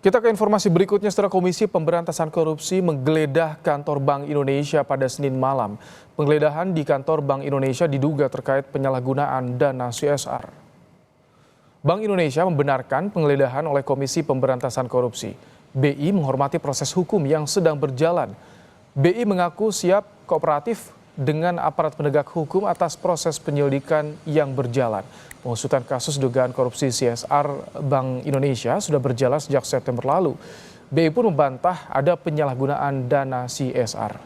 Kita ke informasi berikutnya, setelah Komisi Pemberantasan Korupsi menggeledah kantor Bank Indonesia pada Senin malam. Penggeledahan di kantor Bank Indonesia diduga terkait penyalahgunaan dana CSR. Bank Indonesia membenarkan penggeledahan oleh Komisi Pemberantasan Korupsi. BI menghormati proses hukum yang sedang berjalan. BI mengaku siap kooperatif dengan aparat penegak hukum atas proses penyelidikan yang berjalan. Pengusutan kasus dugaan korupsi CSR Bank Indonesia sudah berjalan sejak September lalu. BI pun membantah ada penyalahgunaan dana CSR.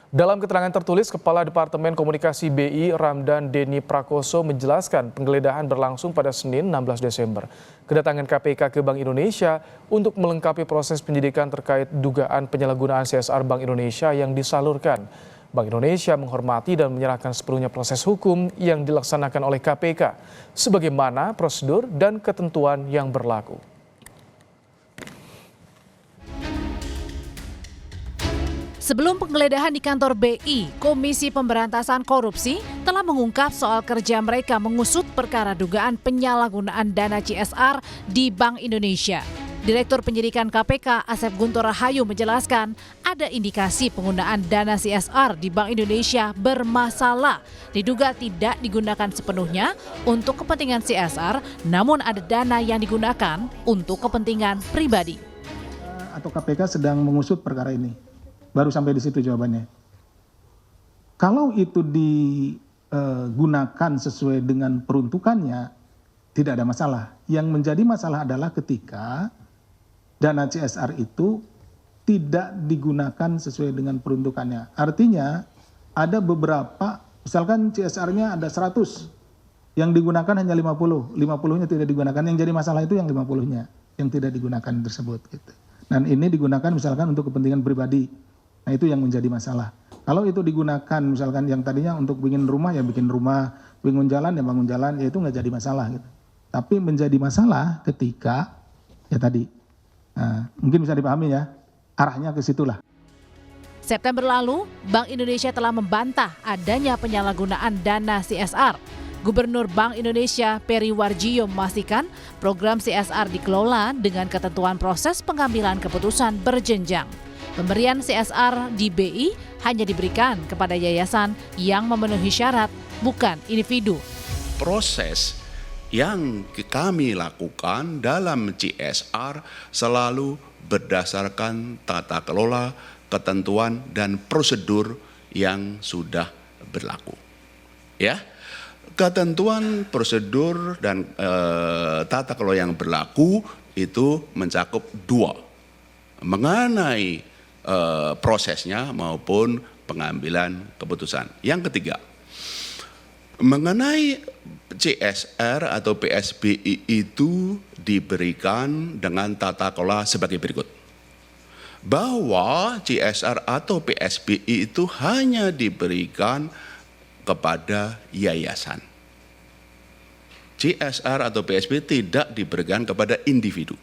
Dalam keterangan tertulis, Kepala Departemen Komunikasi BI Ramdan Deni Prakoso menjelaskan penggeledahan berlangsung pada Senin 16 Desember. Kedatangan KPK ke Bank Indonesia untuk melengkapi proses penyidikan terkait dugaan penyalahgunaan CSR Bank Indonesia yang disalurkan. Bank Indonesia menghormati dan menyerahkan sepenuhnya proses hukum yang dilaksanakan oleh KPK, sebagaimana prosedur dan ketentuan yang berlaku. Sebelum penggeledahan di kantor BI, Komisi Pemberantasan Korupsi telah mengungkap soal kerja mereka mengusut perkara dugaan penyalahgunaan dana CSR di Bank Indonesia. Direktur Penyidikan KPK Asep Guntur Rahayu menjelaskan ada indikasi penggunaan dana CSR di Bank Indonesia bermasalah. Diduga tidak digunakan sepenuhnya untuk kepentingan CSR, namun ada dana yang digunakan untuk kepentingan pribadi. Atau KPK sedang mengusut perkara ini. Baru sampai di situ jawabannya. Kalau itu digunakan sesuai dengan peruntukannya, tidak ada masalah. Yang menjadi masalah adalah ketika dana CSR itu tidak digunakan sesuai dengan peruntukannya. Artinya ada beberapa, misalkan CSR-nya ada 100, yang digunakan hanya 50, 50-nya tidak digunakan. Yang jadi masalah itu yang 50-nya yang tidak digunakan tersebut. Gitu. Dan ini digunakan misalkan untuk kepentingan pribadi. Nah itu yang menjadi masalah. Kalau itu digunakan misalkan yang tadinya untuk bikin rumah ya bikin rumah, bangun jalan ya bangun jalan, ya itu nggak jadi masalah. Gitu. Tapi menjadi masalah ketika ya tadi. Nah, mungkin bisa dipahami ya, arahnya ke situlah. September lalu, Bank Indonesia telah membantah adanya penyalahgunaan dana CSR. Gubernur Bank Indonesia Peri Warjio memastikan program CSR dikelola dengan ketentuan proses pengambilan keputusan berjenjang. Pemberian CSR di BI hanya diberikan kepada yayasan yang memenuhi syarat, bukan individu. Proses yang kami lakukan dalam CSR selalu berdasarkan tata kelola, ketentuan, dan prosedur yang sudah berlaku. Ya, ketentuan, prosedur, dan tata kelola yang berlaku itu mencakup dua, mengenai prosesnya maupun pengambilan keputusan. Yang ketiga, mengenai CSR atau PSBI itu diberikan dengan tata kelola sebagai berikut. Bahwa CSR atau PSBI itu hanya diberikan kepada yayasan. CSR atau PSBI tidak diberikan kepada individu.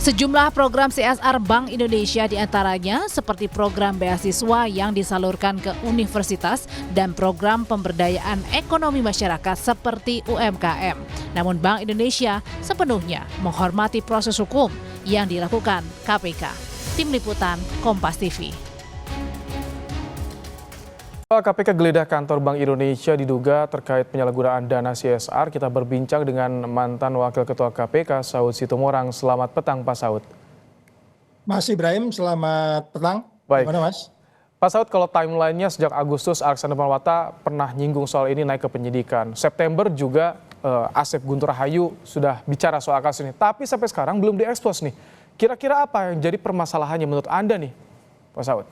Sejumlah program CSR Bank Indonesia diantaranya seperti program beasiswa yang disalurkan ke universitas dan program pemberdayaan ekonomi masyarakat seperti UMKM. Namun Bank Indonesia sepenuhnya menghormati proses hukum yang dilakukan KPK. Tim Liputan Kompas TV. KPK geledah kantor Bank Indonesia diduga terkait penyalahgunaan dana CSR. Kita berbincang dengan mantan Wakil Ketua KPK, Saud Situmorang. Selamat petang, Pak Saud. Mas Ibrahim, selamat petang. Baik. Gimana, Mas? Pak Saud, kalau timelinenya sejak Agustus, Alexander Marwata pernah nyinggung soal ini naik ke penyidikan. September juga Asep Guntur Rahayu sudah bicara soal kasus ini. Tapi sampai sekarang belum diekspos nih. Kira-kira apa yang jadi permasalahannya menurut Anda nih, Pak Saud?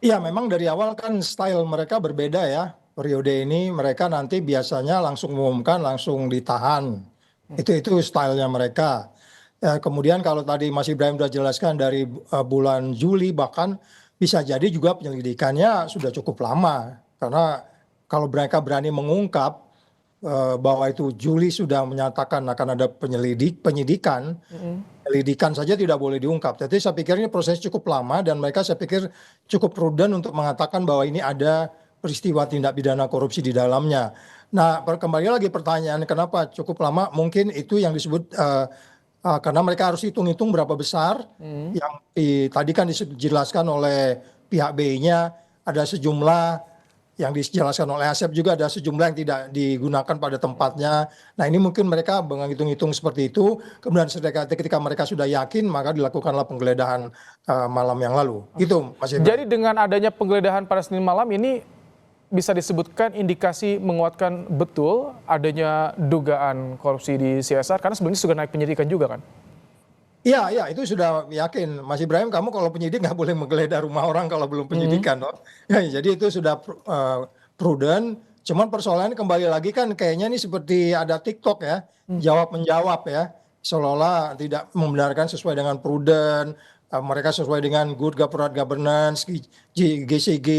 Iya, memang dari awal kan style mereka berbeda ya. Periode ini mereka nanti biasanya langsung mengumumkan, langsung ditahan. Itu stylenya mereka. Kemudian kalau tadi Mas Ibrahim sudah jelaskan dari bulan Juli bahkan bisa jadi juga penyelidikannya sudah cukup lama. Karena kalau mereka berani mengungkap bahwa itu Juli sudah menyatakan akan ada penyidikan. Penyelidikan saja tidak boleh diungkap. Jadi saya pikir ini proses cukup lama dan mereka saya pikir cukup prudent untuk mengatakan bahwa ini ada peristiwa tindak pidana korupsi di dalamnya. Nah, kembali lagi pertanyaan kenapa cukup lama, mungkin itu yang disebut karena mereka harus hitung-hitung berapa besar yang tadi kan dijelaskan oleh pihak BI-nya ada sejumlah yang dijelaskan oleh Asep juga ada sejumlah yang tidak digunakan pada tempatnya. Nah ini mungkin mereka menghitung-hitung seperti itu. Kemudian ketika mereka sudah yakin maka dilakukanlah penggeledahan malam yang lalu. Gitu Mas Ibrahim. Jadi dengan adanya penggeledahan pada Senin malam ini bisa disebutkan indikasi menguatkan betul adanya dugaan korupsi di CSR karena sebelumnya sudah naik penyidikan juga kan? Iya, itu sudah yakin. Mas Ibrahim, kamu kalau penyidik nggak boleh menggeledah rumah orang kalau belum penyidikan, loh. Ya, jadi itu sudah prudent. Cuman persoalannya kembali lagi kan kayaknya ini seperti ada TikTok ya, jawab menjawab ya, seolah-olah tidak membenarkan sesuai dengan prudent, mereka sesuai dengan good corporate governance, GCG,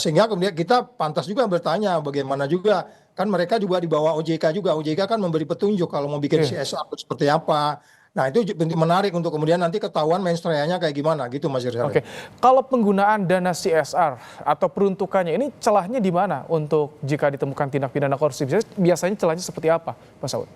sehingga kemudian kita pantas juga bertanya bagaimana juga kan mereka juga di bawah OJK juga, OJK kan memberi petunjuk kalau mau bikin CSR seperti apa. Nah itu menarik untuk kemudian nanti ketahuan mainstreamnya kayak gimana gitu Mas Irsal. Oke, kalau penggunaan dana CSR atau peruntukannya ini celahnya di mana untuk jika ditemukan tindak pidana korupsi? Biasanya celahnya seperti apa, Pak Saud?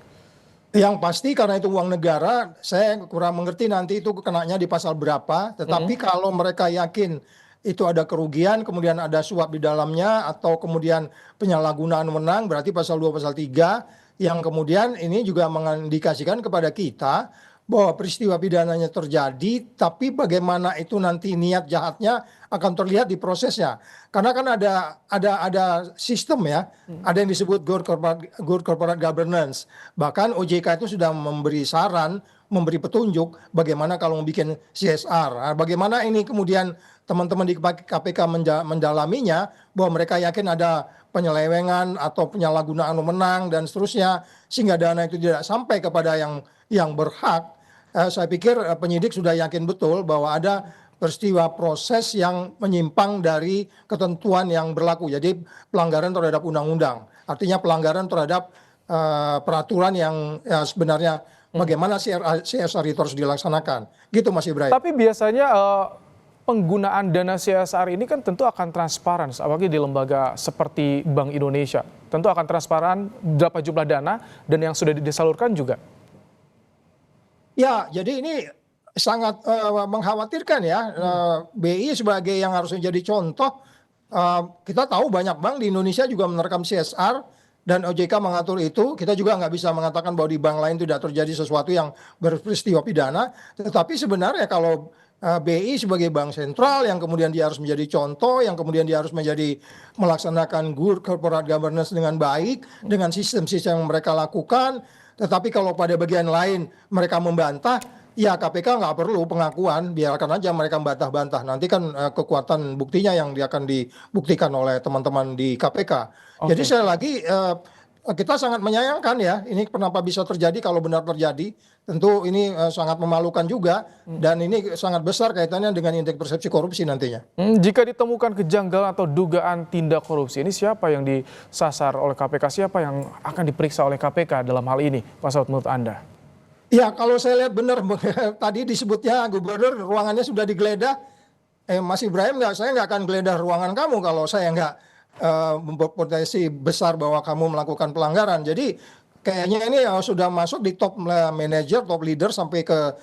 Yang pasti karena itu uang negara, saya kurang mengerti nanti itu kenanya di pasal berapa. Tetapi kalau mereka yakin itu ada kerugian, kemudian ada suap di dalamnya atau kemudian penyalahgunaan wewenang, berarti pasal 2 pasal 3 yang kemudian ini juga mengindikasikan kepada kita bahwa peristiwa pidananya terjadi, tapi bagaimana itu nanti niat jahatnya akan terlihat di prosesnya. Karena kan ada sistem ya, ada yang disebut good corporate governance. Bahkan OJK itu sudah memberi saran, memberi petunjuk bagaimana kalau mau bikin CSR. Bagaimana ini kemudian teman-teman di KPK mendalaminya, bahwa mereka yakin ada penyelewengan atau penyalahgunaan wewenang dan seterusnya, sehingga dana itu tidak sampai kepada yang berhak. Saya pikir penyidik sudah yakin betul bahwa ada peristiwa proses yang menyimpang dari ketentuan yang berlaku. Jadi pelanggaran terhadap undang-undang. Artinya pelanggaran terhadap peraturan yang sebenarnya bagaimana CSR itu harus dilaksanakan. Gitu Mas Ibrahim. Tapi biasanya penggunaan dana CSR ini kan tentu akan transparan, apalagi di lembaga seperti Bank Indonesia. Tentu akan transparan berapa jumlah dana dan yang sudah disalurkan juga. Ya, jadi ini sangat mengkhawatirkan ya. BI sebagai yang harus menjadi contoh, kita tahu banyak bank di Indonesia juga menerapkan CSR dan OJK mengatur itu. Kita juga nggak bisa mengatakan bahwa di bank lain tidak terjadi sesuatu yang berperistiwa pidana. Tetapi sebenarnya kalau BI sebagai bank sentral yang kemudian dia harus menjadi contoh, yang kemudian dia harus melaksanakan good corporate governance dengan baik, dengan sistem-sistem yang mereka lakukan. Tetapi kalau pada bagian lain mereka membantah, ya KPK nggak perlu pengakuan, biarkan aja mereka membantah-bantah. Nanti kan kekuatan buktinya yang akan dibuktikan oleh teman-teman di KPK. Jadi sekali lagi kita sangat menyayangkan ya, ini kenapa bisa terjadi kalau benar terjadi. Tentu ini sangat memalukan juga dan ini sangat besar kaitannya dengan indeks persepsi korupsi nantinya. Jika ditemukan kejanggalan atau dugaan tindak korupsi, ini siapa yang disasar oleh KPK? Siapa yang akan diperiksa oleh KPK dalam hal ini, Pak Saud, menurut Anda? Ya kalau saya lihat benar tadi disebutnya gubernur ruangannya sudah digeledah. Mas Ibrahim saya nggak akan geledah ruangan kamu kalau saya nggak berpotensi besar bahwa kamu melakukan pelanggaran. Jadi kayaknya ini sudah masuk di top manager, top leader sampai ke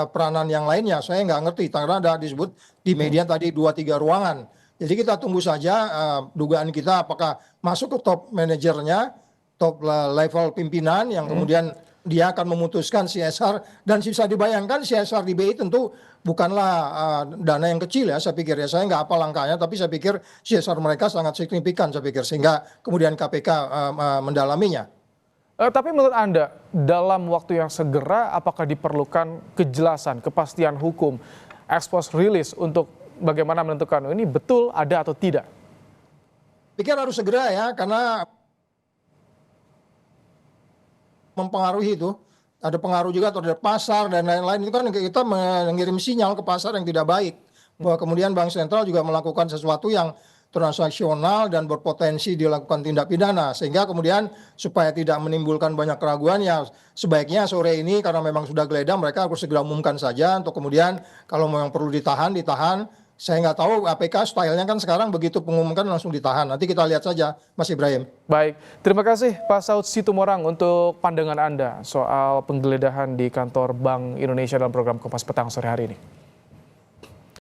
peranan yang lainnya. Saya nggak ngerti karena ada disebut di media tadi 2-3 ruangan. Jadi kita tunggu saja dugaan kita apakah masuk ke top manajernya, top level pimpinan yang kemudian dia akan memutuskan CSR dan bisa dibayangkan CSR di BI tentu bukanlah dana yang kecil ya saya pikir ya. Saya nggak apa langkahnya tapi saya pikir CSR mereka sangat signifikan saya pikir sehingga kemudian KPK mendalaminya. Tapi menurut Anda, dalam waktu yang segera apakah diperlukan kejelasan, kepastian hukum, expose release untuk bagaimana menentukan ini betul ada atau tidak? Pikir harus segera ya, karena mempengaruhi itu. Ada pengaruh juga terhadap pasar dan lain-lain. Itu kan kita mengirim sinyal ke pasar yang tidak baik. Bahwa kemudian Bank Sentral juga melakukan sesuatu yang transaksional dan berpotensi dilakukan tindak pidana. Sehingga kemudian supaya tidak menimbulkan banyak keraguan ya sebaiknya sore ini karena memang sudah geledah mereka harus segera umumkan saja untuk kemudian kalau memang perlu ditahan, Saya nggak tahu APK stylenya kan sekarang begitu pengumuman langsung ditahan. Nanti kita lihat saja, Mas Ibrahim. Baik, terima kasih Pak Saud Situmorang untuk pandangan Anda soal penggeledahan di kantor Bank Indonesia dalam program Kompas Petang sore hari ini.